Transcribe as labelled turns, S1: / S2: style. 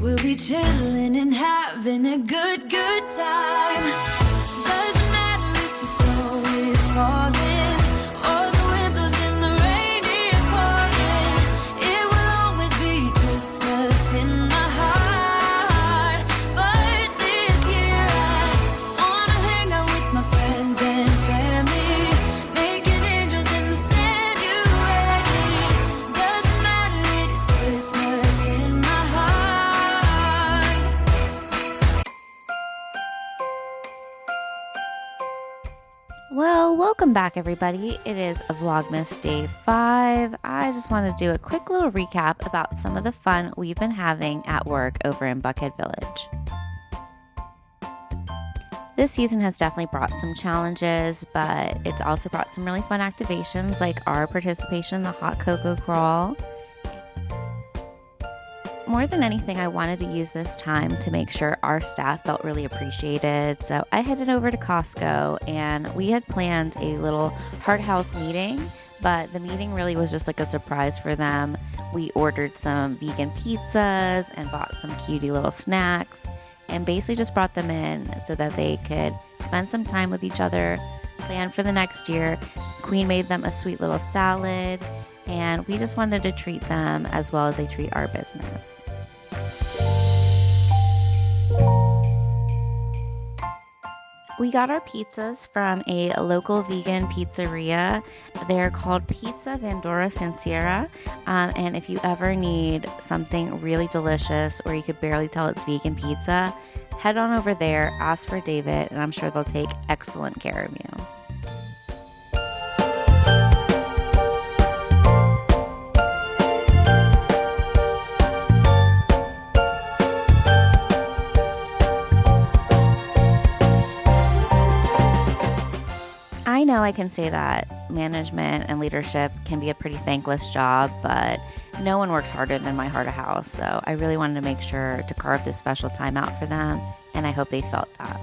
S1: We'll be chilling and having a good time. Doesn't matter if the snow is falling or the wind blows and the rain is pouring. It will always be Christmas in my heart. But this year I wanna hang out with my friends and family, making angels in the sand. You ready? Doesn't matter, it is Christmas in my heart.
S2: Well, welcome back everybody. It is Vlogmas Day 5. I just want to do a quick little recap about some of the fun we've been having at work over in Buckhead Village. This season has definitely brought some challenges, but it's also brought some really fun activations like our participation in the hot cocoa crawl. More than anything, I wanted to use this time to make sure our staff felt really appreciated. So I headed over to Costco and we had planned a little Heart House meeting, but the meeting really was just like a surprise for them. We ordered some vegan pizzas and bought some cutie little snacks and basically just brought them in so that they could spend some time with each other, plan for the next year. Queen made them a sweet little salad and we just wanted to treat them as well as they treat our business. We got our pizzas from a local vegan pizzeria. They're called Pizza Vandora Sincera. And if you ever need something really delicious or you could barely tell it's vegan pizza, head on over there, ask for David, and I'm sure they'll take excellent care of you. I know I can say that management and leadership can be a pretty thankless job, but no one works harder than my heart of house. So I really wanted to make sure to carve this special time out for them, and I hope they felt that.